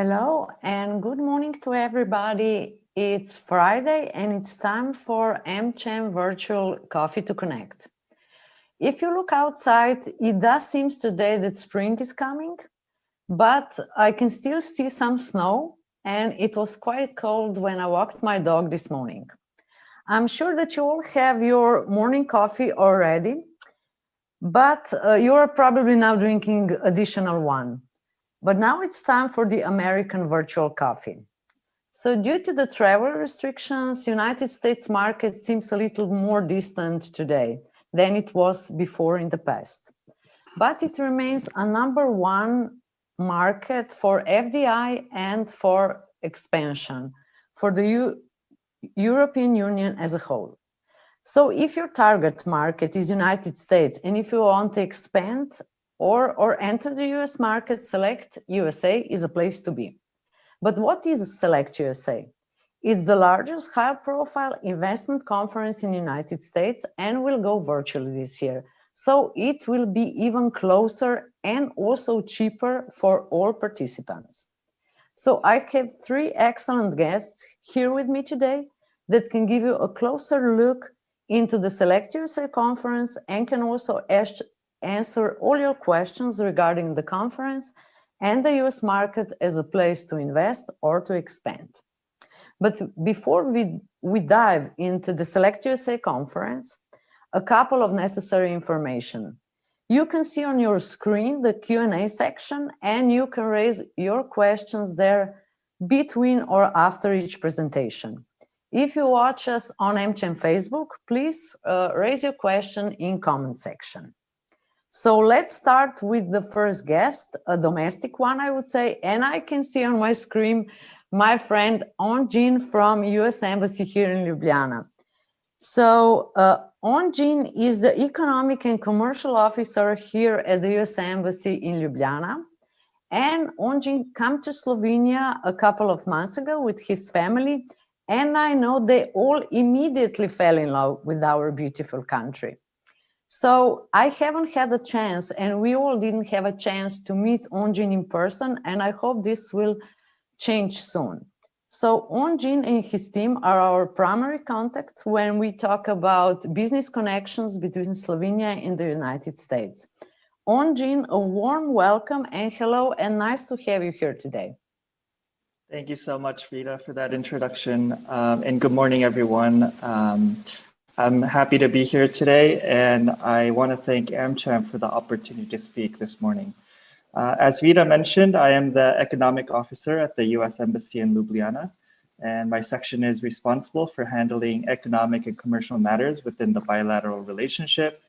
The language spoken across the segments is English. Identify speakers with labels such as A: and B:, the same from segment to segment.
A: Hello and good morning to everybody. It's Friday and it's time for AmCham Virtual Coffee to Connect. If you look outside, it does seem today that spring is coming, but I can still see some snow and it was quite cold when I walked my dog this morning. I'm sure that you all have your morning coffee already, but you are probably now drinking additional one. But now it's time for the American virtual coffee. So due to the travel restrictions, United States market seems a little more distant today than it was before in the past. But it remains a #1 market for FDI and for expansion for the European Union as a whole. So if your target market is United States and if you want to expand or enter the US market, SelectUSA is a place to be. But what is SelectUSA? It's the largest high-profile investment conference in the United States and will go virtually this year. So it will be even closer and also cheaper for all participants. So I have 3 excellent guests here with me today that can give you a closer look into the SelectUSA conference and can also answer all your questions regarding the conference and the US market as a place to invest or to expand. But before we dive into the SelectUSA conference, a couple of necessary information. You can see on your screen the Q&A section and you can raise your questions there between or after each presentation. If you watch us on AmCham Facebook, please raise your question in comment section. So let's start with the first guest, a domestic one, I would say, and I can see on my screen my friend Onjin from US Embassy here in Ljubljana. So Onjin is the Economic and Commercial Officer here at the US Embassy in Ljubljana. And Onjin came to Slovenia a couple of months ago with his family, and I know they all immediately fell in love with our beautiful country. So I haven't had a chance, and we all didn't have a chance to meet Onjin in person, and I hope this will change soon. So Onjin and his team are our primary contact when we talk about business connections between Slovenia and the United States. Onjin, a warm welcome and hello, and nice to have you here today.
B: Thank you so much, Rita, for that introduction. And good morning, everyone. I'm happy to be here today, and I want to thank AmCham for the opportunity to speak this morning. As Rita mentioned, I am the Economic Officer at the US Embassy in Ljubljana, and my section is responsible for handling economic and commercial matters within the bilateral relationship.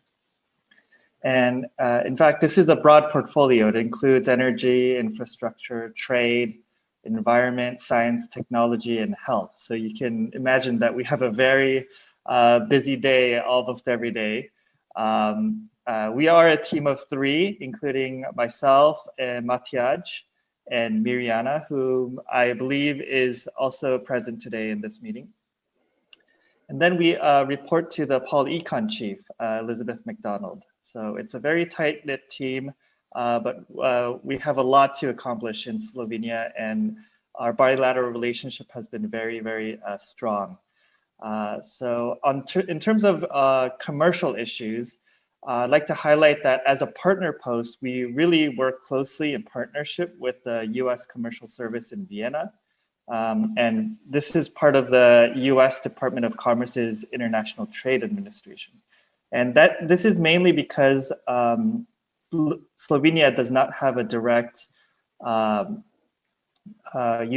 B: And in fact, this is a broad portfolio. It includes energy, infrastructure, trade, environment, science, technology, and health. So you can imagine that we have a very busy day almost every day. We are a team of 3, including myself and Matjaj and Mirjana, whom I believe is also present today in this meeting. And then we report to the Paul Econ Chief, Elizabeth McDonald. So it's a very tight-knit team, but we have a lot to accomplish in Slovenia, and our bilateral relationship has been very, very strong. So in terms of commercial issues, I'd like to highlight that as a partner post, we really work closely in partnership with the US Commercial Service in Vienna. And this is part of the US Department of Commerce's International Trade Administration. And this is mainly because Slovenia does not have a direct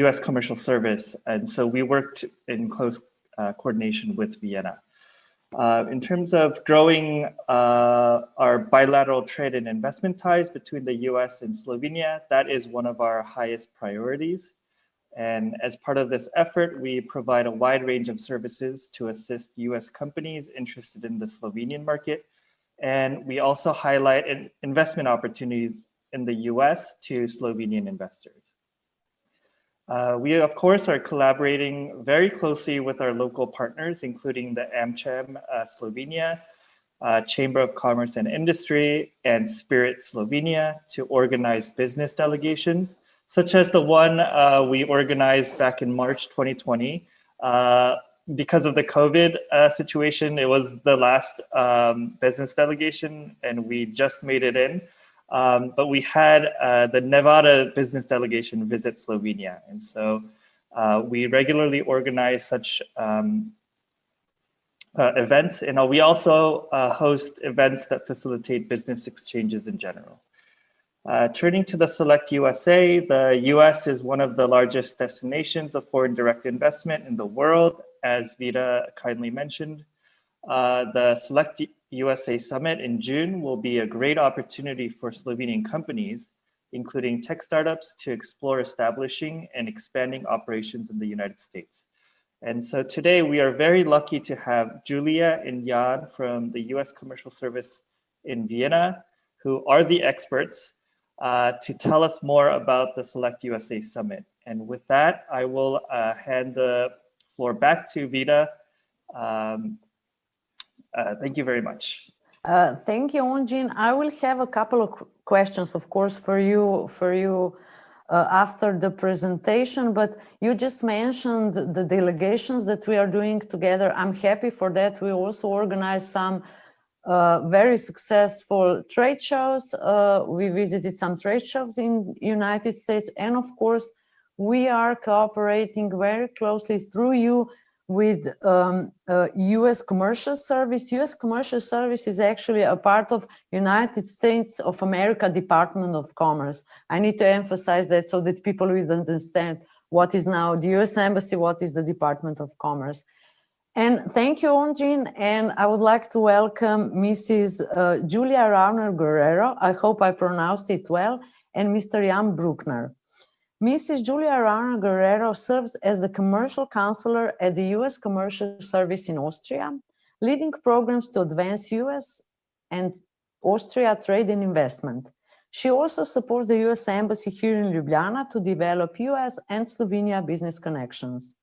B: US commercial service. And so we worked in close coordination with Vienna. In terms of growing our bilateral trade and investment ties between the US and Slovenia, that is one of our highest priorities. And as part of this effort, we provide a wide range of services to assist US companies interested in the Slovenian market. And we also highlight investment opportunities in the US to Slovenian investors. We, of course, are collaborating very closely with our local partners, including the AmCham Slovenia, Chamber of Commerce and Industry, and Spirit Slovenia to organize business delegations such as the one we organized back in March 2020. Because of the COVID situation, it was the last business delegation, and we just made it in. But we had the Nevada business delegation visit Slovenia. And so we regularly organize such events. And we also host events that facilitate business exchanges in general. Turning to the SelectUSA, the US is one of the largest destinations of foreign direct investment in the world, as Vida kindly mentioned. The SelectUSA Summit in June will be a great opportunity for Slovenian companies, including tech startups, to explore establishing and expanding operations in the United States. And so today we are very lucky to have Julia and Jan from the US Commercial Service in Vienna, who are the experts to tell us more about the SelectUSA Summit. And with that, I will hand the floor back to Vida. Thank you very much.
A: Thank you, Onjin. I will have a couple of questions, of course, for you after the presentation, but you just mentioned the delegations that we are doing together. I'm happy for that. We also organize some very successful trade shows. We visited some trade shows in United States, and of course, we are cooperating very closely through you with US Commercial Service. US Commercial Service is actually a part of United States of America Department of Commerce. I need to emphasize that so that people will understand what is now the US Embassy, what is the Department of Commerce. And thank you, Onjin. And I would like to welcome Mrs. Julia Rauner Guerrero. I hope I pronounced it well, and Mr. Jan Bruckner. Mrs. Julia Rauner Guerrero serves as the commercial counselor at the U.S. Commercial Service in Austria, leading programs to advance U.S. and Austria trade and investment. She also supports the U.S. Embassy here in Ljubljana to develop U.S. and Slovenia business connections.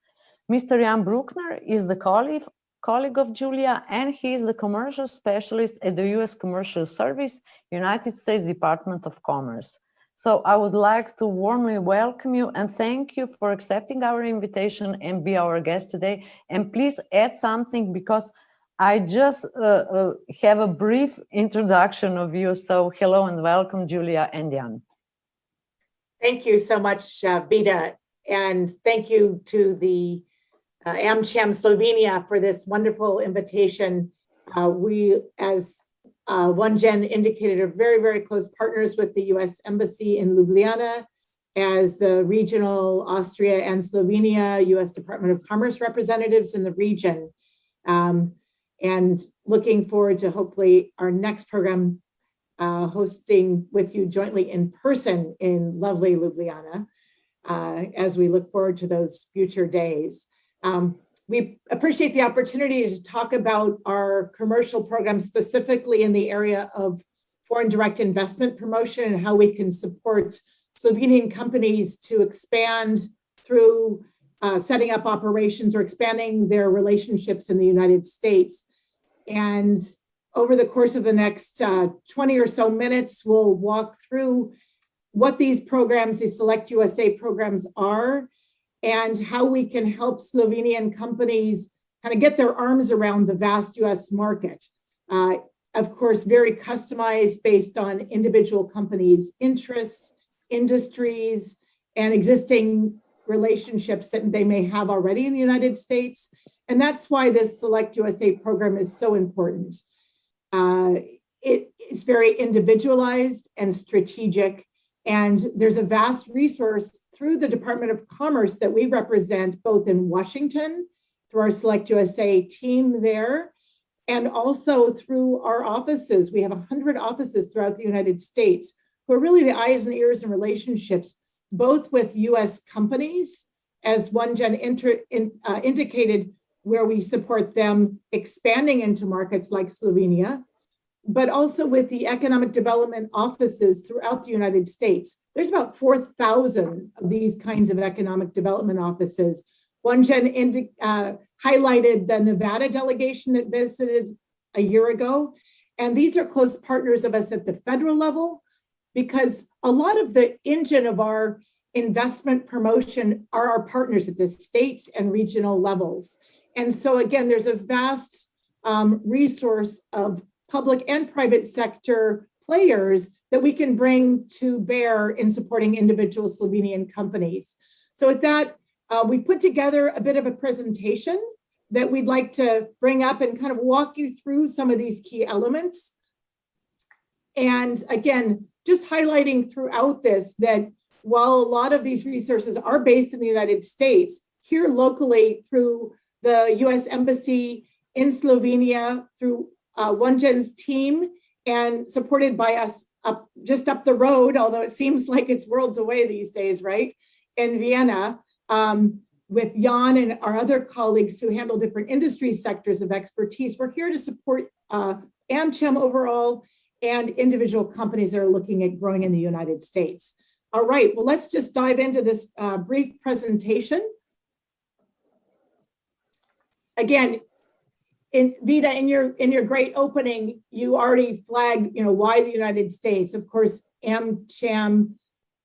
A: Mr. Jan Bruckner is the colleague of Julia, and he is the commercial specialist at the U.S. Commercial Service, United States Department of Commerce. So I would like to warmly welcome you and thank you for accepting our invitation and be our guest today. And please add something, because I just have a brief introduction of you. So hello and welcome, Julia and Jan.
C: Thank you so much, Vida, and thank you to the AmCham Slovenia for this wonderful invitation. We, as Onjin indicated, are very, very close partners with the U.S. Embassy in Ljubljana as the regional Austria and Slovenia U.S. Department of Commerce representatives in the region. And looking forward to hopefully our next program hosting with you jointly in person in lovely Ljubljana as we look forward to those future days. We appreciate the opportunity to talk about our commercial program, specifically in the area of foreign direct investment promotion and how we can support Slovenian companies to expand through setting up operations or expanding their relationships in the United States. And over the course of the next 20 or so minutes, we'll walk through what these programs, these SelectUSA programs are, and how we can help Slovenian companies kind of get their arms around the vast US market. Of course, very customized based on individual companies' interests, industries, and existing relationships that they may have already in the United States. And that's why this SelectUSA program is so important. It's very individualized and strategic. And there's a vast resource through the Department of Commerce that we represent both in Washington, through our SelectUSA team there, and also through our offices. We have 100 offices throughout the United States who are really the eyes and ears and relationships, both with US companies, as Onjin indicated, where we support them expanding into markets like Slovenia, but also with the economic development offices throughout the United States. There's about 4,000 of these kinds of economic development offices. Onjin highlighted the Nevada delegation that visited a year ago. And these are close partners of us at the federal level, because a lot of the engine of our investment promotion are our partners at the states and regional levels. And so again, there's a vast resource of public and private sector players that we can bring to bear in supporting individual Slovenian companies. So with that, we put together a bit of a presentation that we'd like to bring up and kind of walk you through some of these key elements. And again, just highlighting throughout this that while a lot of these resources are based in the United States, here locally through the US Embassy in Slovenia, through OneGen's team, and supported by us just up the road, although it seems like it's worlds away these days, right? In Vienna, with Jan and our other colleagues who handle different industry sectors of expertise. We're here to support AmCham overall and individual companies that are looking at growing in the United States. All right, well, let's just dive into this brief presentation. Again, Vida, in your great opening, you already flagged, why the United States. Of course, AmCham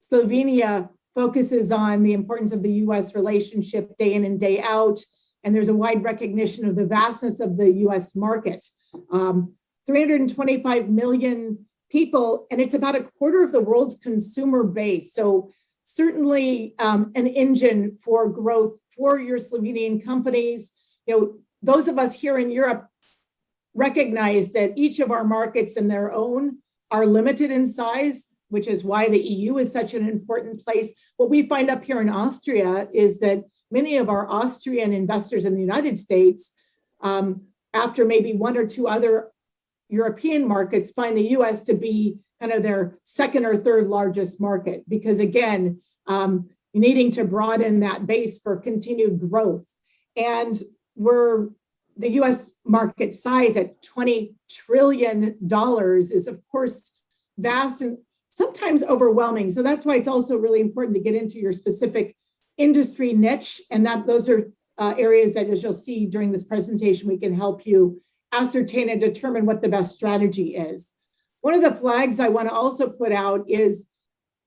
C: Slovenia focuses on the importance of the US relationship day in and day out, and there's a wide recognition of the vastness of the US market. 325 million people, and it's about a quarter of the world's consumer base. So certainly an engine for growth for your Slovenian companies. Those of us here in Europe recognize that each of our markets in their own are limited in size, which is why the EU is such an important place. What we find up here in Austria is that many of our Austrian investors in the United States, after maybe one or two other European markets, find the US to be kind of their second or third largest market, because again, needing to broaden that base for continued growth. And the US market size at $20 trillion is of course vast and sometimes overwhelming. So that's why it's also really important to get into your specific industry niche. And those are areas that, as you'll see during this presentation, we can help you ascertain and determine what the best strategy is. One of the flags I want to also put out is,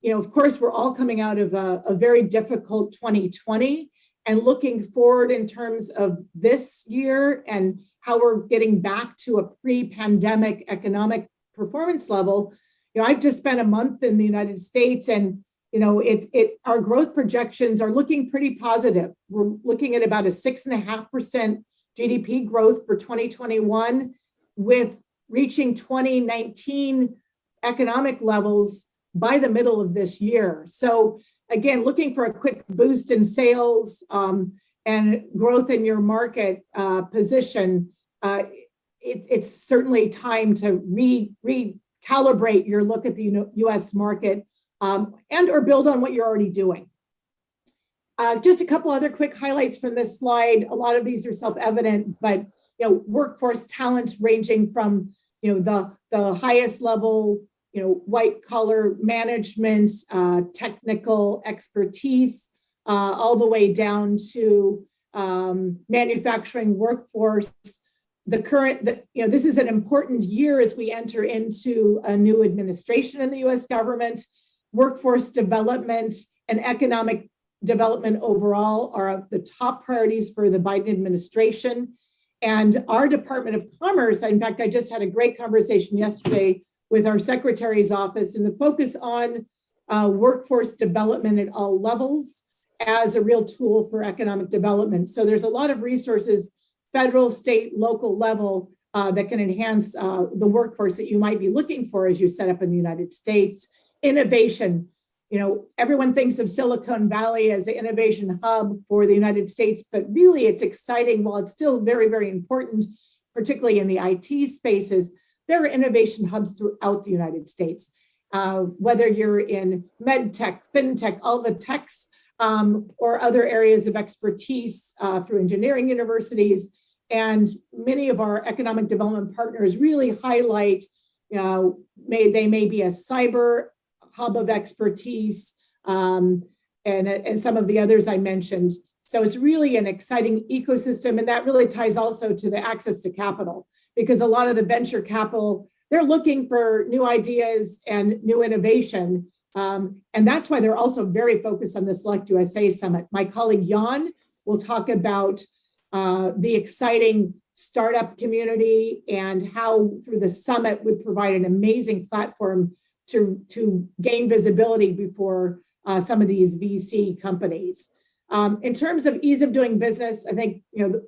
C: of course, we're all coming out of a very difficult 2020 and looking forward in terms of this year and how we're getting back to a pre-pandemic economic performance level. I've just spent a month in the United States, and our growth projections are looking pretty positive. We're looking at about a 6.5% GDP growth for 2021, with reaching 2019 economic levels by the middle of this year. So again, looking for a quick boost in sales and growth in your market position, it's certainly time to recalibrate your look at the US market and or build on what you're already doing. Just a couple other quick highlights from this slide. A lot of these are self-evident, but workforce talent ranging from the highest level, white collar management, technical expertise, all the way down to manufacturing workforce. This is an important year as we enter into a new administration in the US government. Workforce development and economic development overall are the top priorities for the Biden administration. And our Department of Commerce, in fact, I just had a great conversation yesterday with our Secretary's office, and the focus on workforce development at all levels as a real tool for economic development. So there's a lot of resources, federal, state, local level, that can enhance the workforce that you might be looking for as you set up in the United States. Innovation. Everyone thinks of Silicon Valley as the innovation hub for the United States, but really it's exciting. While it's still very, very important, particularly in the IT spaces, there are innovation hubs throughout the United States. Whether you're in med tech, fintech, all the techs, or other areas of expertise through engineering universities. And many of our economic development partners really highlight, they may be a cyber hub of expertise, and some of the others I mentioned. So it's really an exciting ecosystem, and that really ties also to the access to capital, because a lot of the venture capital, they're looking for new ideas and new innovation, And that's why they're also very focused on the SelectUSA Summit. My colleague Jan will talk about the exciting startup community and how through the summit would provide an amazing platform to gain visibility before some of these VC companies. In terms of ease of doing business, I think the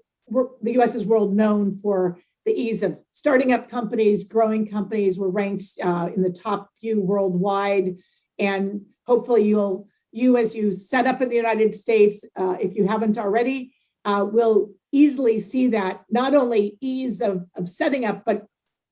C: U.S. is world known for the ease of starting up companies, growing companies. We're ranked in the top few worldwide, and hopefully you as you set up in the United States, if you haven't already, will easily see that not only ease of setting up, but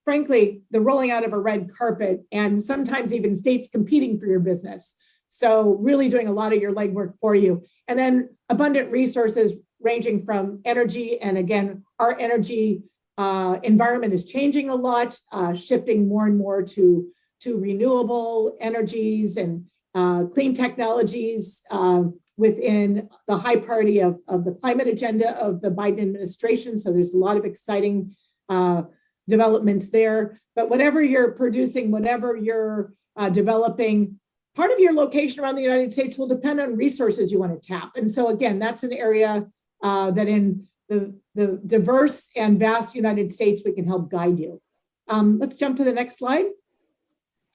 C: frankly, the rolling out of a red carpet and sometimes even states competing for your business. So really doing a lot of your legwork for you. And then abundant resources ranging from energy. And again, our energy environment is changing a lot, shifting more and more to renewable energies and clean technologies within the high priority of the climate agenda of the Biden administration. So there's a lot of exciting developments there. But whatever you're producing, whatever you're developing, part of your location around the United States will depend on resources you want to tap. And so again, that's an area that in the diverse and vast United States, we can help guide you. Let's jump to the next slide.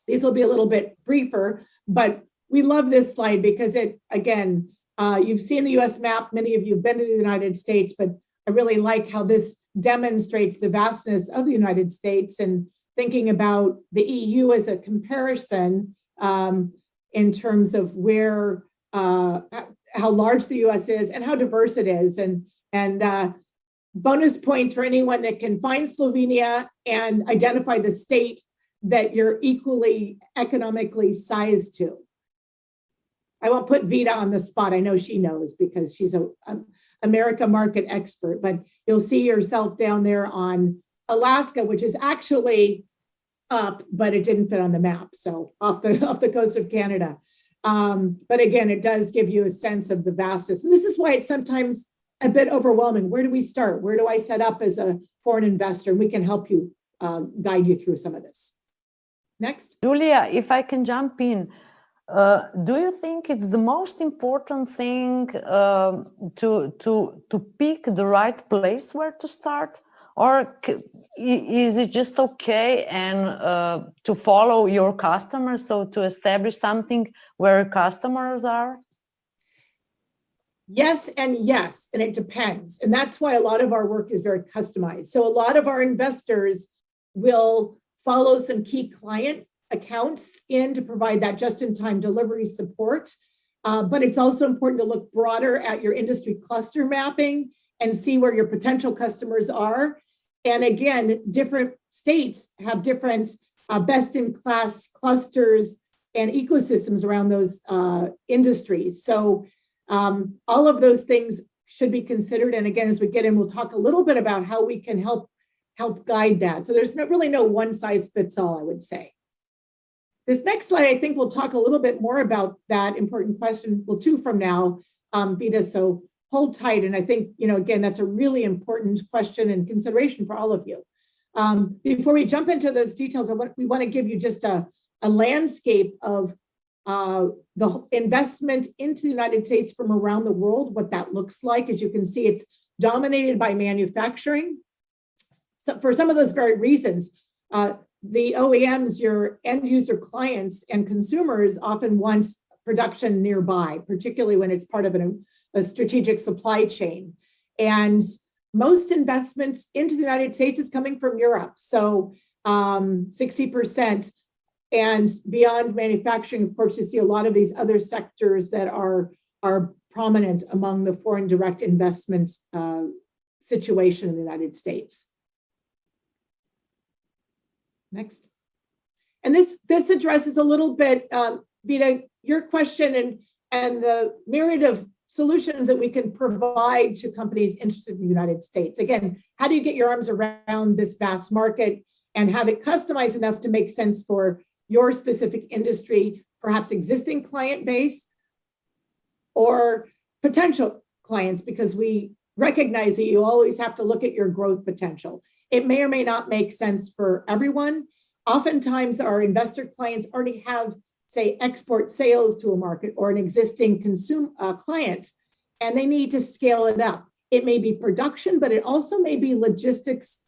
C: These will be a little bit briefer, but we love this slide because it, again, you've seen the US map, many of you have been to the United States, but I really like how this demonstrates the vastness of the United States and thinking about the EU as a comparison in terms of where, how large the US is and how diverse it is. And bonus points for anyone that can find Slovenia and identify the state that you're equally economically sized to. I won't put Vita on the spot. I know she knows because she's a America market expert, but you'll see yourself down there on Alaska, which is actually up, but it didn't fit on the map. So off the coast of Canada. But again, it does give you a sense of the vastness. And this is why it's sometimes a bit overwhelming. Where do we start? Where do I set up as a foreign investor? And we can help you guide you through some of this. Next.
A: Julia, if I can jump in, do you think it's the most important thing to pick the right place where to start? Or is it just okay and to follow your customers, so to establish something where customers are?
C: Yes and yes, and it depends. And that's why a lot of our work is very customized. So a lot of our investors will follow some key client accounts in to provide that just-in-time delivery support. But it's also important to look broader at your industry cluster mapping and see where your potential customers are. And again, different states have different best-in-class clusters and ecosystems around those industries. So all of those things should be considered. And again, as we get in, we'll talk a little bit about how we can help guide that. So there's really no one size fits all, I would say. This next slide, I think we'll talk a little bit more about that important question. Well, two from now, Vita, so hold tight. And I think, again, that's a really important question and consideration for all of you. Before we jump into those details, we want to give you just a landscape of the investment into the United States from around the world, what that looks like. As you can see, it's dominated by manufacturing. So for some of those very reasons, the OEMs, your end user clients and consumers often want production nearby, particularly when it's part of a strategic supply chain. And most investments into the United States is coming from Europe. So 60%. And beyond manufacturing, of course, you see a lot of these other sectors that are prominent among the foreign direct investment situation in the United States. Next. And this addresses a little bit, Vita, your question and the myriad of solutions that we can provide to companies interested in the United States. Again, how do you get your arms around this vast market and have it customized enough to make sense for your specific industry, perhaps existing client base or potential clients, because we recognize that you always have to look at your growth potential. It may or may not make sense for everyone. Oftentimes our investor clients already have say, export sales to a market or an existing client, and they need to scale it up. It may be production, but it also may be logistics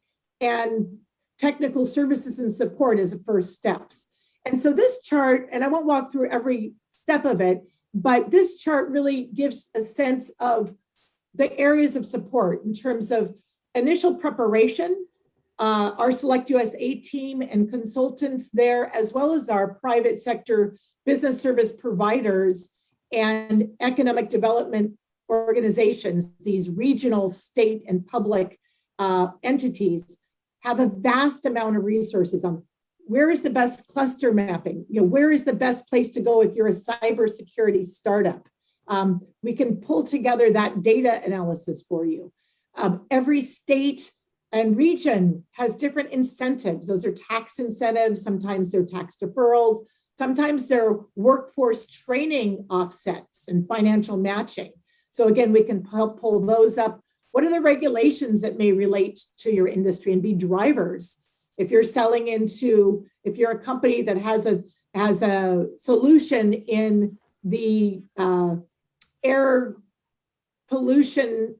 C: and technical services and support as the first steps. And so this chart, and I won't walk through every step of it, but this chart really gives a sense of the areas of support in terms of initial preparation, our SelectUSA team and consultants there, as well as our private sector business service providers and economic development organizations, these regional, state, and public entities, have a vast amount of resources on where is the best cluster mapping, where is the best place to go if you're a cybersecurity startup. We can pull together that data analysis for you. Every state and region has different incentives. Those are tax incentives, sometimes they're tax deferrals, sometimes they're workforce training offsets and financial matching. So again, we can help pull those up. What are the regulations that may relate to your industry and be drivers? If you're selling into, if you're a company that has a solution in the air pollution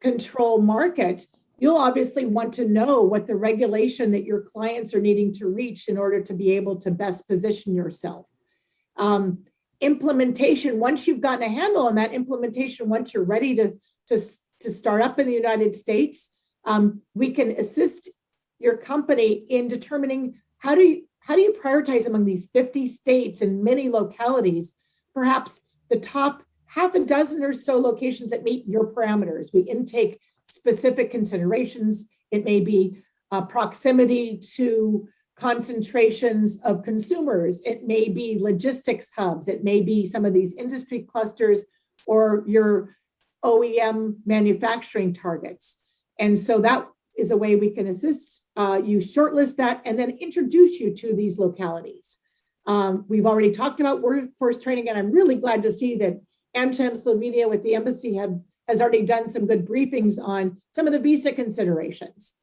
C: control market, you'll obviously want to know what the regulation that your clients are needing to reach in order to be able to best position yourself. Implementation, once you've gotten a handle on that implementation, once you're ready to start up in the United States, we can assist your company in determining how do you prioritize among these 50 states and many localities, perhaps the top half a dozen or so locations that meet your parameters. We intake specific considerations. It may be proximity to concentrations of consumers. It may be logistics hubs. It may be some of these industry clusters or your OEM manufacturing targets. And so that is a way we can assist you shortlist that and then introduce you to these localities. We've already talked about workforce training, and I'm really glad to see that AmCham Slovenia with the embassy has already done some good briefings on some of the visa considerations.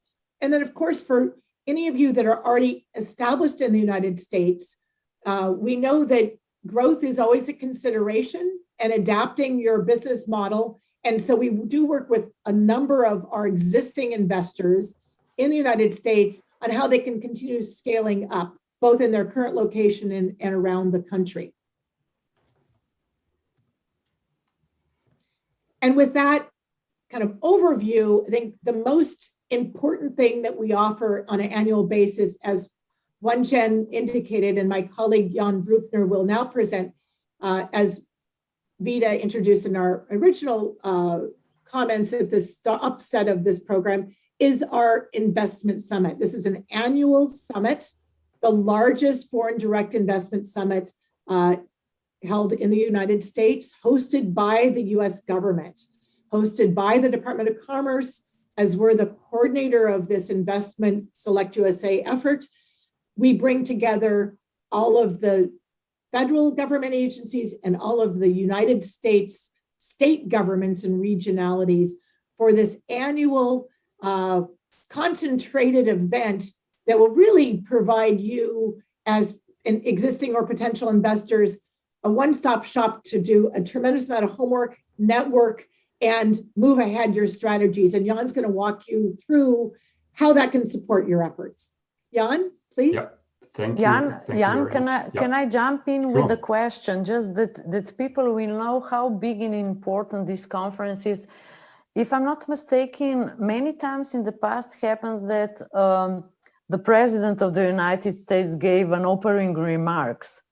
C: And then, of course, for any of you that are already established in the United States, we know that growth is always a consideration and adapting your business model. And so we do work with a number of our existing investors in the United States on how they can continue scaling up, both in their current location and around the country. And with that kind of overview, I think the most important thing that we offer on an annual basis, as Wan-Jen indicated, and my colleague Jan Bruckner will now present, as Vida introduced in our original comments at the upset of this program, is our investment summit. This is an annual summit, the largest foreign direct investment summit held in the United States, hosted by the US government, hosted by the Department of Commerce, as we're the coordinator of this investment SelectUSA effort. We bring together all of the federal government agencies and all of the United States state governments and regionalities for this annual concentrated event that will really provide you as an existing or potential investors a one-stop shop to do a tremendous amount of homework, network, and move ahead your strategies. And Jan's going to walk you through how that can support your efforts. Jan, please.
D: Yeah. Thank you.
A: Jan, can I jump in with a question, just that people will know how big and important this conference is? If I'm not mistaken, many times in the past happens that the President of the United States gave an opening remarks.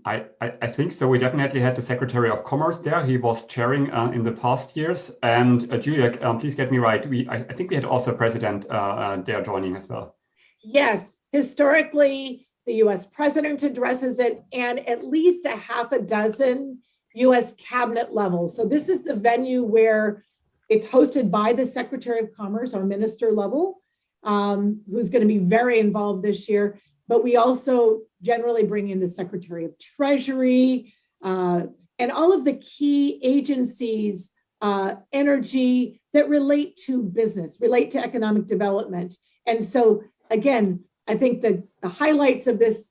D: I think so. We definitely had the Secretary of Commerce there. He was chairing in the past years. And Julia, please get me right. I think we had also a president there joining as well.
C: Yes, historically, the US president addresses it and at least a half a dozen US cabinet levels. So this is the venue where it's hosted by the Secretary of Commerce, our minister level, who's going to be very involved this year. But we also generally bring in the Secretary of Treasury and all of the key agencies, energy that relate to business, relate to economic development. And so, again, I think that the highlights of this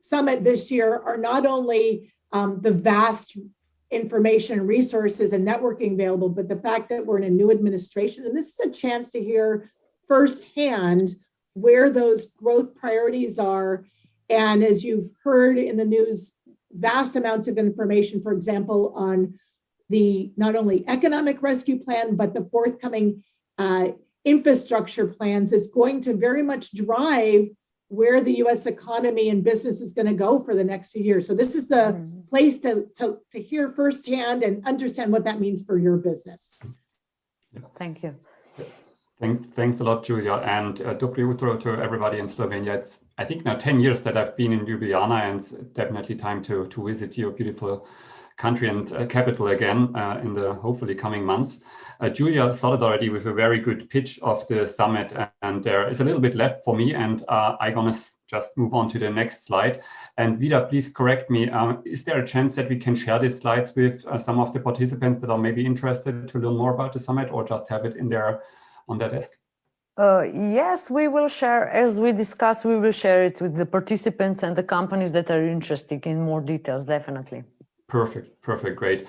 C: summit this year are not only the vast information and resources and networking available, but the fact that we're in a new administration. And this is a chance to hear firsthand where those growth priorities are. And as you've heard in the news, vast amounts of information, for example, on the not only economic rescue plan, but the forthcoming infrastructure plans. It's going to very much drive where the U.S. economy and business is going to go for the next few years. So this is the place to hear firsthand and understand what that means for your business.
A: Thank you.
D: Thanks a lot, Julia, and dobro jutro to everybody in Slovenia. It's, I think, now 10 years that I've been in Ljubljana, and it's definitely time to visit your beautiful country and capital again in the hopefully coming months. Julia started already with a very good pitch of the summit, and there is a little bit left for me, and I'm gonna just move on to the next slide. And Vida, please correct me. Is there a chance that we can share these slides with some of the participants that are maybe interested to learn more about the summit, or just have it in there on their desk?
A: Yes, we will share, as we discussed, we will share it with the participants and the companies that are interested in more details, definitely.
D: Perfect, great.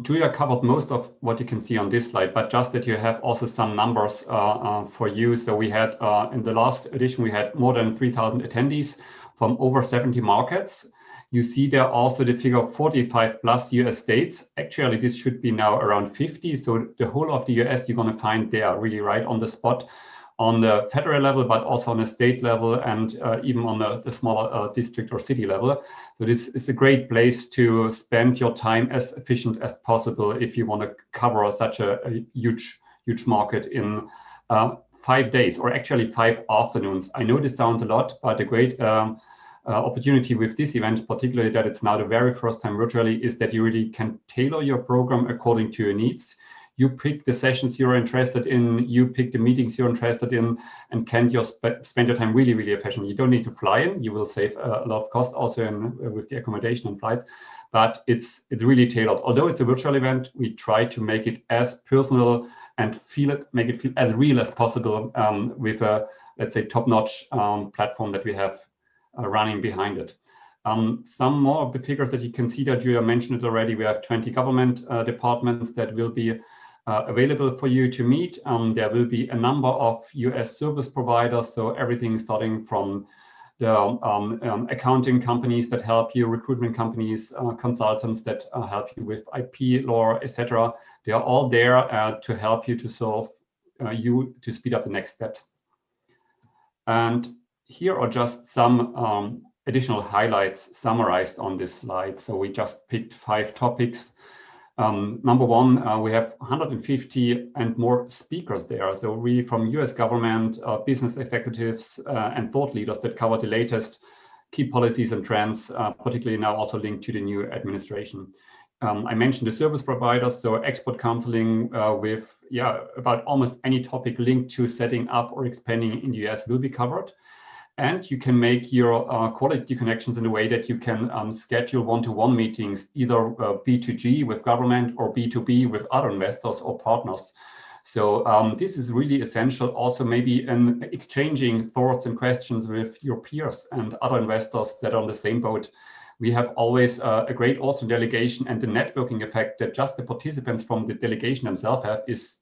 D: Julia covered most of what you can see on this slide, but just that you have also some numbers for you. So we had, in the last edition, we had more than 3,000 attendees from over 70 markets. You see there also the figure 45 plus US states. Actually, this should be now around 50. So the whole of the US you're going to find there really right on the spot on the federal level, but also on the state level, and even on the smaller district or city level. So this is a great place to spend your time as efficient as possible if you want to cover such a huge market in 5 days, or actually 5 afternoons. I know this sounds a lot, but a great opportunity with this event, particularly that it's now the very first time virtually, is that you really can tailor your program according to your needs. You pick the sessions you're interested in, you pick the meetings you're interested in, and can just spend your time really efficiently. You don't need to fly in. You will save a lot of cost also with the accommodation and flights, but it's really tailored. Although it's a virtual event, we try to make it as personal and make it feel as real as possible with a, let's say, top-notch platform that we have running behind it. Some more of the figures that you can see that Julia mentioned it already. We have 20 government departments that will be available for you to meet. There will be a number of US service providers, so everything starting from the accounting companies that help you, recruitment companies, consultants that help you with IP law, etc. They are all there to help you to solve to speed up the next steps. And here are just some additional highlights summarized on this slide. So we just picked 5 topics. Number one, we have 150 and more speakers there. So really from US government, business executives, and thought leaders that cover the latest key policies and trends, particularly now also linked to the new administration. I mentioned the service providers, so expert counseling with about almost any topic linked to setting up or expanding in the US will be covered. And you can make your quality connections in a way that you can schedule one-to-one meetings, either B2G with government or B2B with other investors or partners. So this is really essential. Also, maybe in exchanging thoughts and questions with your peers and other investors that are on the same boat. We have always a great Austrian delegation, and the networking effect that just the participants from the delegation themselves have is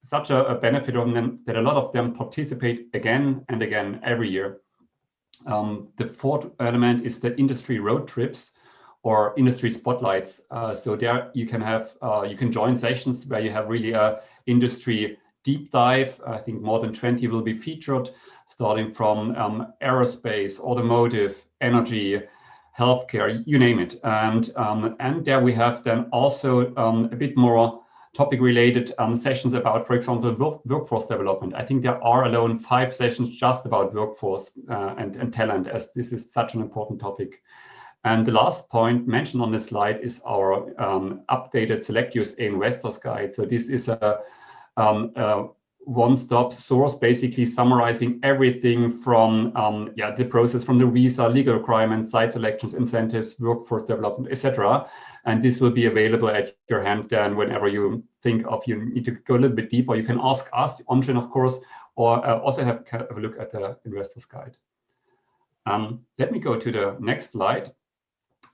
D: such a benefit of them that a lot of them participate again and again every year. The 4th element is the industry road trips or industry spotlights. So there you can have you can join sessions where you have really a industry deep dive. I think more than 20 will be featured, starting from aerospace, automotive, energy, healthcare, you name it. And there we have then also a bit more topic-related sessions about, for example, workforce development. I think there are alone 5 sessions just about workforce and talent, as this is such an important topic. And the last point mentioned on this slide is our updated SelectUSA Investors Guide. So this is a one-stop source, basically summarizing everything from the process from the visa, legal requirements, site selections, incentives, workforce development, etc. And this will be available at your hand then whenever you think of you need to go a little bit deeper. You can ask us, Ongen, of course, or also have a look at the Investors Guide. Let me go to the next slide.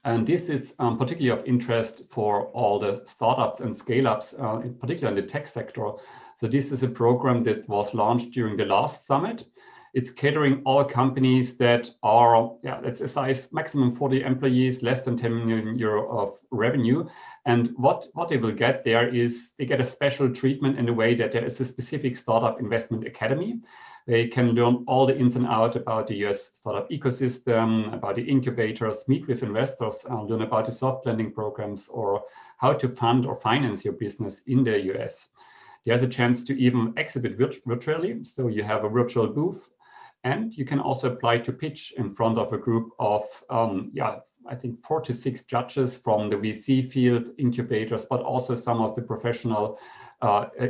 D: And this is particularly of interest for all the startups and scale-ups, in particular in the tech sector. So this is a program that was launched during the last summit. It's catering all companies that are, let's say size maximum 40 employees, less than 10 million euro of revenue. And what they will get there is they get a special treatment in the way that there is a specific startup investment academy. They can learn all the ins and outs about the US startup ecosystem, about the incubators, meet with investors, learn about the soft lending programs, or how to fund or finance your business in the US. There's a chance to even exhibit virtually. So you have a virtual booth, and you can also apply to pitch in front of a group of, I think 4 to 6 judges from the VC field, incubators, but also some of the professional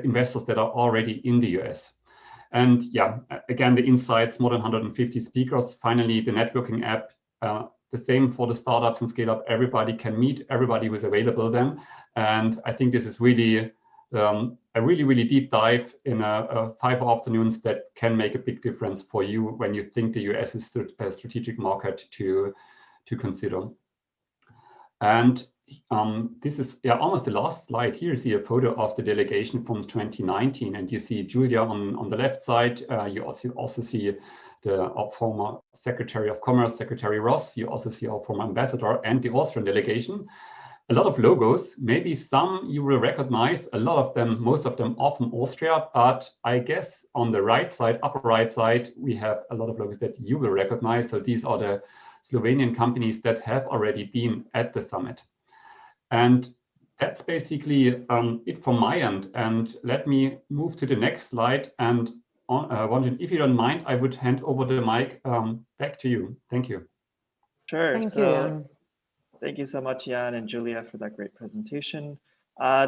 D: investors that are already in the US. And again, the insights, more than 150 speakers. Finally, the networking app, the same for the startups and scale up. Everybody can meet everybody who is available then. And I think this is really a really deep dive in 5 afternoons that can make a big difference for you when you think the US is a strategic market to consider. And this is almost the last slide. Here you see a photo of the delegation from 2019, and you see Julia on the left side. You also see our former Secretary of Commerce, Secretary Ross. You also see our former ambassador and the Austrian delegation. A lot of logos, maybe some you will recognize, a lot of them, most of them are from Austria, but I guess on the right side, upper right side, we have a lot of logos that you will recognize. So these are the Slovenian companies that have already been at the summit. And that's basically it from my end. And let me move to the next slide. And Wonjin, if you don't mind, I would hand over the mic back to you. Thank you.
B: Sure.
A: Thank you, Jan.
B: Thank you so much, Jan and Julia, for that great presentation.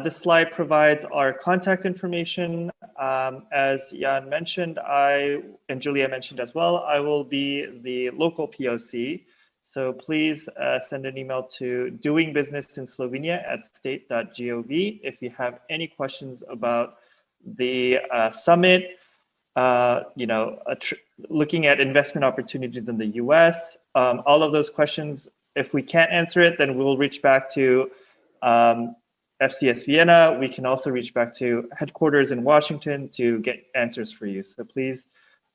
B: This slide provides our contact information. As Jan mentioned, and Julia mentioned as well, I will be the local POC. So please send an email to doingbusinessinSlovenia@state.gov if you have any questions about the summit, looking at investment opportunities in the US. All of those questions, if we can't answer it, then we'll reach back to FCS Vienna. We can also reach back to headquarters in Washington to get answers for you. So please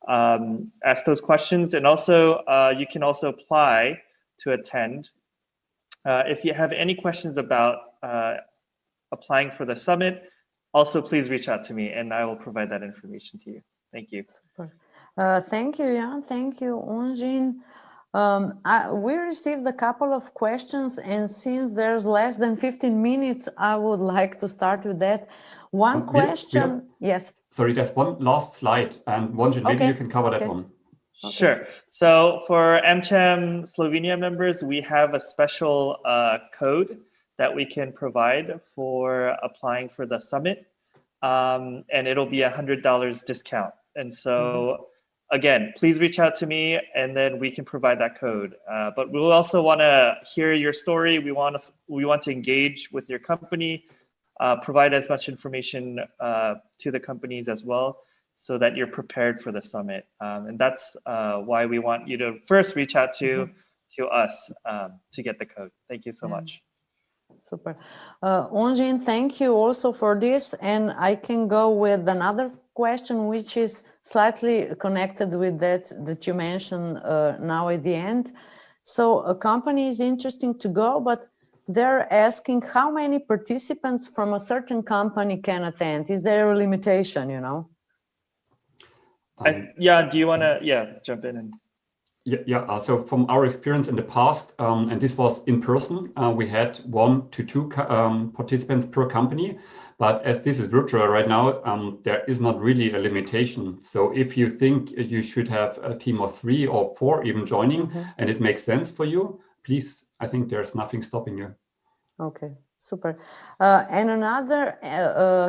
B: ask those questions. And also, you can also apply to attend. If you have any questions about applying for the summit, also please reach out to me and I will provide that information to you. Thank you.
A: Super. Thank you, Jan. Thank you, Wonjin. We received a couple of questions, and since there's less than 15 minutes, I would like to start with that. One question, yes.
D: Sorry, there's one last slide, and Wonjin, maybe you can cover that one.
B: Okay. Sure. So for AmCham Slovenia members, we have a special code that we can provide for applying for the summit, and it'll be $100 discount. And so again, please reach out to me and then we can provide that code. But we'll also want to hear your story. We want to engage with your company, provide as much information to the companies as well, so that you're prepared for the summit. And that's why we want you to first reach out to us to get the code. Thank you so much.
A: Super. Wonjin, thank you also for this. And I can go with another question, which is slightly connected with that you mentioned now at the end. So a company is interesting to go, but they're asking how many participants from a certain company can attend. Is there a limitation, do
B: you want to jump in?
D: So from our experience in the past, and this was in person, we had 1 to 2 participants per company. But as this is virtual right now, there is not really a limitation. So if you think you should have a team of 3 or 4 even joining, and it makes sense for you, please, I think there's nothing stopping you.
A: Okay, super. And another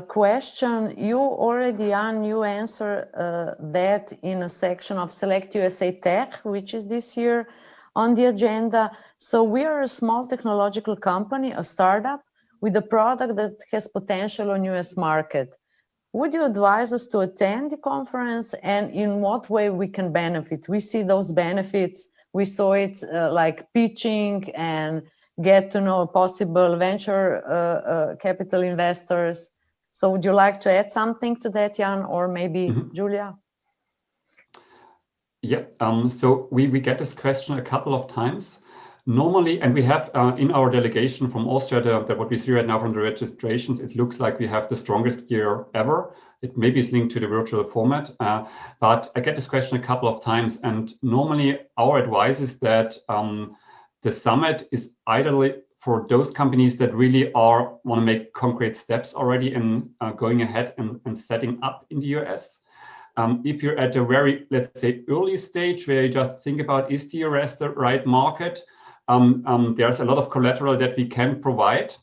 A: question, you already, Jan, you answered that in a section of SelectUSA Tech, which is this year on the agenda. So we are a small technological company, a startup, with a product that has potential on US market. Would you advise us to attend the conference, and in what way we can benefit? We see those benefits we saw it like pitching and get to know possible venture capital investors. So would you like to add something to that, Jan, or maybe Julia?
D: Yeah, so we get this question a couple of times. Normally, and we have in our delegation from Austria, what we see right now from the registrations, it looks like we have the strongest year ever. It maybe is linked to the virtual format, but I get this question a couple of times, and normally our advice is that the summit is ideally for those companies that really want to make concrete steps already in going ahead and setting up in the US. If you're at a very, let's say, early stage where you just think about, is the US the right market? There's a lot of collateral that we can provide.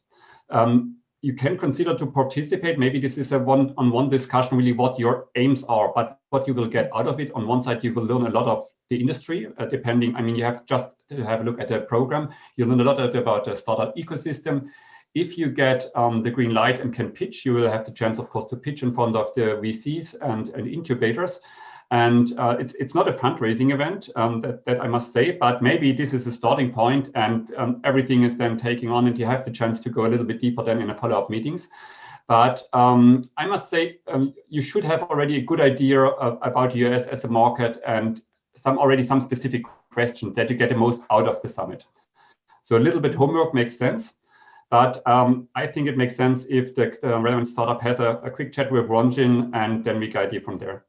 D: You can consider to participate. Maybe this is a one-on-one discussion, really what your aims are, but what you will get out of it. On one side, you will learn a lot of the industry, depending. I mean, you have just to have a look at the program. You learn a lot about the startup ecosystem. If you get the green light and can pitch, you will have the chance, of course, to pitch in front of the VCs and incubators. And it's not a fundraising event, that I must say, but maybe this is a starting point, and everything is then taking on, and you have the chance to go a little bit deeper than in a follow-up meetings. But I must say, you should have already a good idea about the US as a market, and some specific questions that you get the most out of the summit. So a little bit homework makes sense. But I think it makes sense if the relevant startup has a quick chat with Ronjin, and then we guide you from there.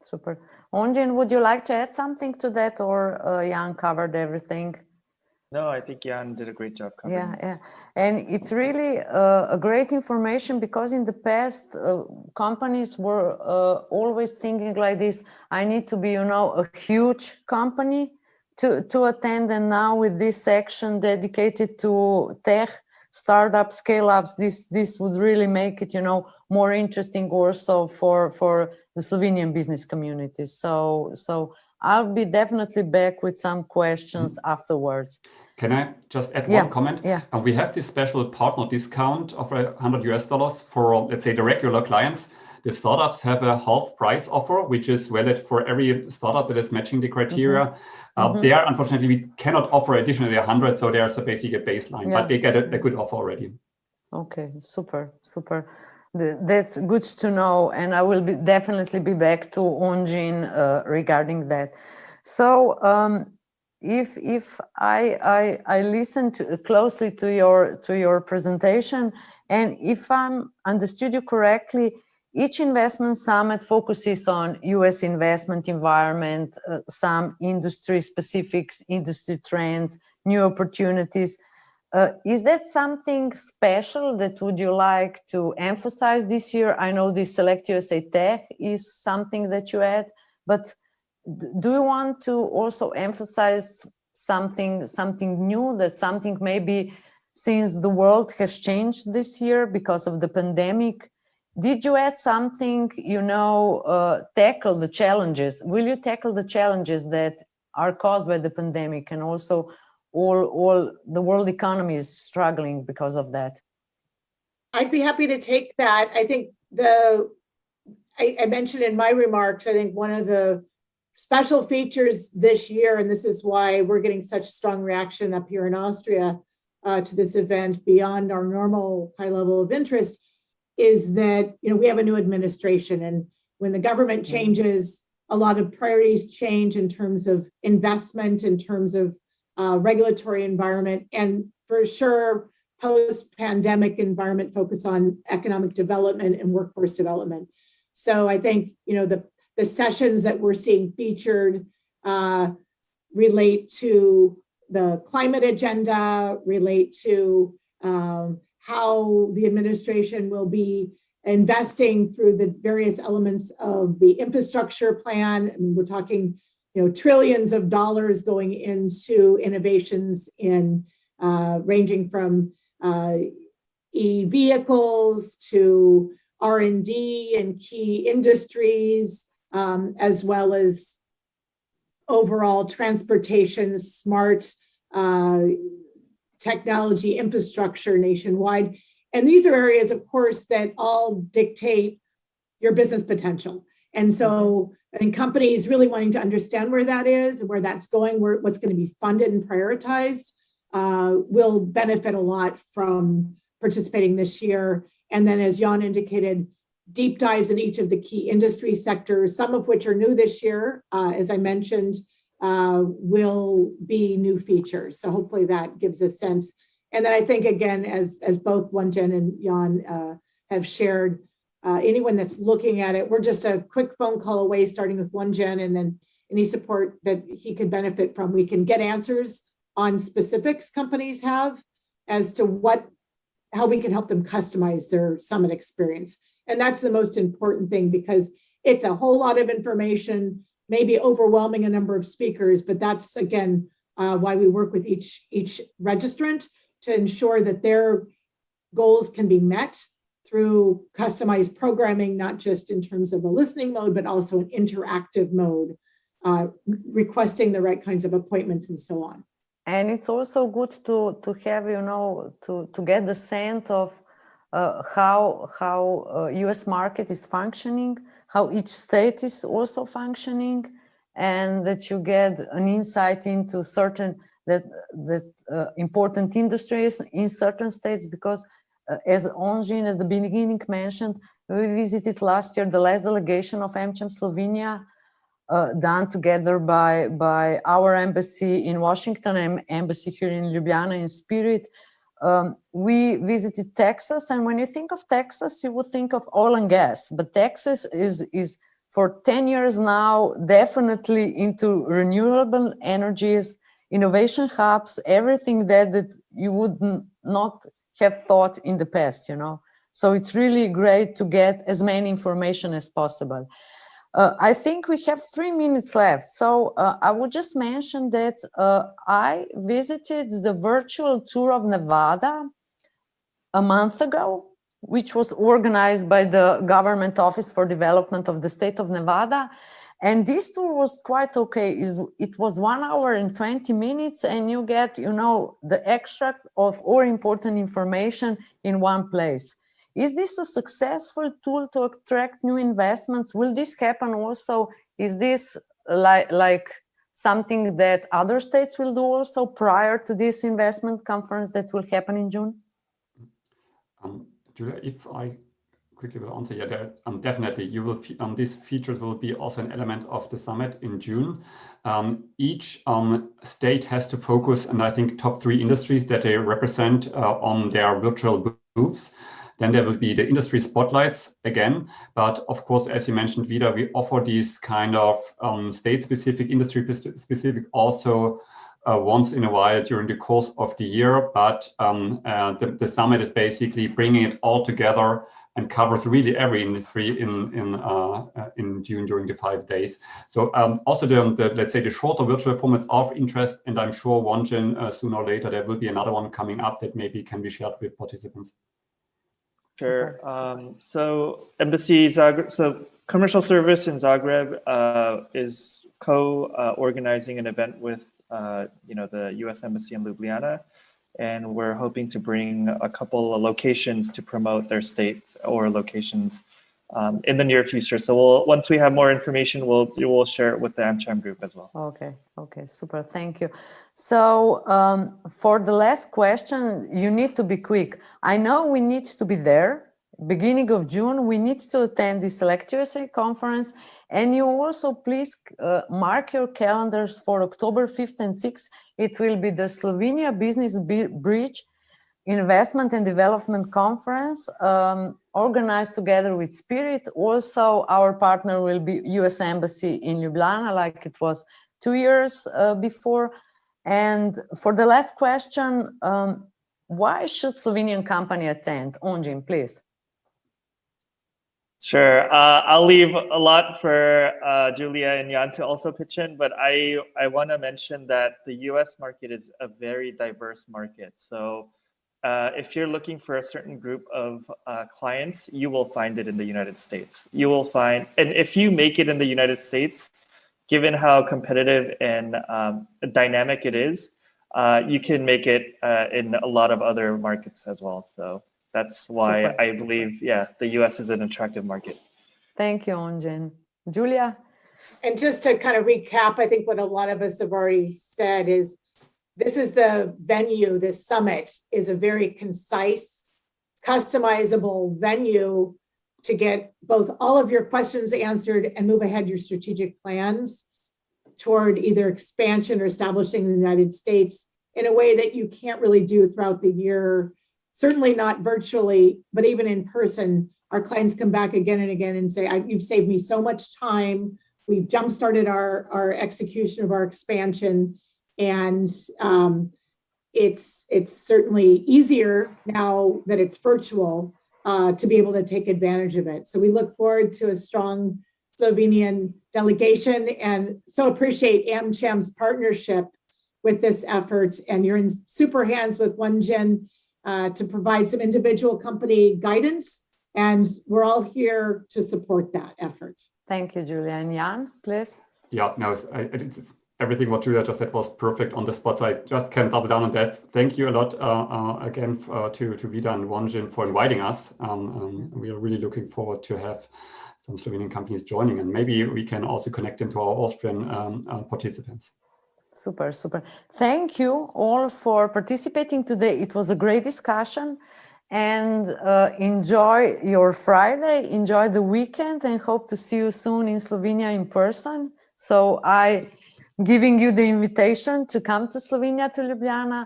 A: Super. Ronjin, would you like to add something to that, or Jan covered everything?
B: No, I think Jan did a great job covering
A: Yeah. And it's really a great information, because in the past, companies were always thinking like this: I need to be, a huge company to attend. And now with this section dedicated to tech, startup, scale-ups, this would really make it, more interesting also for the Slovenian business community. So I'll be definitely back with some questions afterwards.
D: Can I just add one comment?
A: Yeah.
D: We have this special partner discount of $100 for, let's say, the regular clients. The startups have a half price offer, which is valid for every startup that is matching the criteria. There, unfortunately, we cannot offer additionally 100, so there's basically a baseline, but they get a good offer already. Okay,
A: super. That's good to know, and I will definitely be back to Onjin regarding that. So if I listened closely to your presentation, and if I'm understood you correctly, each investment summit focuses on US investment environment, some industry specifics, industry trends, new opportunities. Is that something special that would you like to emphasize this year? I know this SelectUSA Tech is something that you add, but do you want to also emphasize something new, that something maybe since the world has changed this year because of the pandemic? Did you add something, tackle the challenges? Will you tackle the challenges that are caused by the pandemic, and also all the world economy is struggling because of that?
C: I'd be happy to take that. I think I mentioned in my remarks, I think one of the special features this year, and this is why we're getting such strong reaction up here in Austria to this event beyond our normal high level of interest, is that we have a new administration, and when the government changes, a lot of priorities change in terms of investment, in terms of regulatory environment, and for sure post-pandemic environment focus on economic development and workforce development. So I think the sessions that we're seeing featured relate to the climate agenda, relate to how the administration will be investing through the various elements of the infrastructure plan. I mean, we're talking, trillions of dollars going into innovations in ranging from e-vehicles to R&D and key industries, as well as overall transportation, smart technology infrastructure nationwide. And these are areas, of course, that all dictate your business potential. And so I think companies really wanting to understand where that is and where that's going, what's going to be funded and prioritized, will benefit a lot from participating this year. And then, as Jan indicated, deep dives in each of the key industry sectors, some of which are new this year, as I mentioned, will be new features. So hopefully that gives a sense. And then I think, again, as both Wenjin and Jan have shared, anyone that's looking at it, we're just a quick phone call away, starting with Wenjin, and then any support that he could benefit from. We can get answers on specifics companies have as to how we can help them customize their summit experience. And that's the most important thing, because it's a whole lot of information, maybe overwhelming a number of speakers, but that's, again, why we work with each registrant to ensure that their goals can be met through customized programming, not just in terms of a listening mode, but also an interactive mode, requesting the right kinds of appointments and so on.
A: And it's also good to have, to get the sense of how US market is functioning, how each state is also functioning, and that you get an insight into certain important industries in certain states, because as Onjin at the beginning mentioned, we visited last year the last delegation of AmCham Slovenia, done together by our embassy in Washington and embassy here in Ljubljana in spirit. We visited Texas, and when you think of Texas, you would think of oil and gas, but Texas is for 10 years now definitely into renewable energies, innovation hubs, everything that you would not have thought in the past, So it's really great to get as many information as possible. I think we have 3 minutes left. So I would just mention that I visited the virtual tour of Nevada a month ago, which was organized by the Government Office for Development of the State of Nevada. And this tour was quite okay. It was 1 hour and 20 minutes, and you get, the extract of all important information in one place. Is this a successful tool to attract new investments? Will this happen also? Is this like something that other states will do also prior to this investment conference that will happen in June?
D: Julia, if I quickly will answer, definitely you will. These features will be also an element of the summit in June. Each state has to focus, and I think top 3 industries that they represent on their virtual booths. Then there will be the industry spotlights again. But of course, as you mentioned, Vida, we offer these kind of state-specific, industry-specific also once in a while during the course of the year. But the summit is basically bringing it all together and covers really every industry in June during the 5 days. So also the let's say the shorter virtual formats are of interest, and I'm sure Wenjin sooner or later there will be another one coming up that maybe can be shared with participants.
B: Sure. So Embassy Zagreb, so Commercial Service in Zagreb is co-organizing an event with the U.S. Embassy in Ljubljana, and we're hoping to bring a couple of locations to promote their states or locations in the near future. So once we have more information, we'll share it with the AmCham group as well.
A: Okay, super, thank you. So for the last question, you need to be quick. I know we need to be there. Beginning of June, we need to attend the SelectUSA conference, and you also please mark your calendars for October 5th and 6th. It will be the Slovenia Business Bridge Investment and Development Conference, organized together with Spirit. Also, our partner will be US Embassy in Ljubljana, like it was 2 years before. And for the last question, why should Slovenian company attend? Onjin, please.
B: Sure. I'll leave a lot for Julia and Jan to also pitch in, but I want to mention that the US market is a very diverse market. So if you're looking for a certain group of clients, you will find it in the United States. You will find, and if you make it in the United States, given how competitive and dynamic it is, you can make it in a lot of other markets as well. So that's why I believe, the US is an attractive market.
A: Thank you, Onjin. Julia?
C: And just to kind of recap, I think what a lot of us have already said is this is the venue, this summit is a very concise, customizable venue to get both all of your questions answered and move ahead your strategic plans toward either expansion or establishing in the United States in a way that you can't really do throughout the year, certainly not virtually, but even in person. Our clients come back again and again and say, you've saved me so much time. We've jump-started our execution of our expansion. And it's certainly easier now that it's virtual to be able to take advantage of it. So we look forward to a strong Slovenian delegation and so appreciate AmCham's partnership with this effort. And you're in super hands with OneGen to provide some individual company guidance. And we're all here to support that effort.
A: Thank you, Julia. And Jan, please.
D: Yeah, no, everything what Julia just said was perfect on the spot. So I just can double down on that. Thank you a lot again to Vida and OneGen for inviting us. We are really looking forward to have some Slovenian companies joining, and maybe we can also connect them to our Austrian participants.
A: Super, super. Thank you all for participating today. It was a great discussion. And enjoy your Friday, enjoy the weekend, and hope to see you soon in Slovenia in person. So I giving you the invitation to come to Slovenia, to Ljubljana.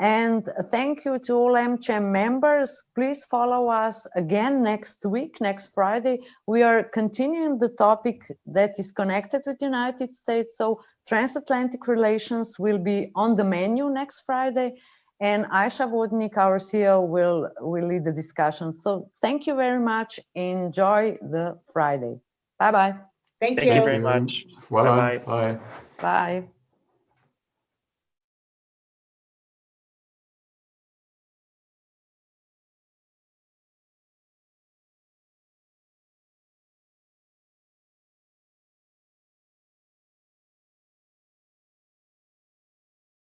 A: And thank you to all AmCham members. Please follow us again next week, next Friday. We are continuing the topic that is connected with the United States. So transatlantic relations will be on the menu next Friday. And Aisha Vodnik, our CEO, will lead the discussion. So thank you very much. Enjoy the Friday. Bye-bye.
C: Thank you.
B: Thank you very much.
D: Well,
B: Bye-bye.
D: bye.
A: Bye.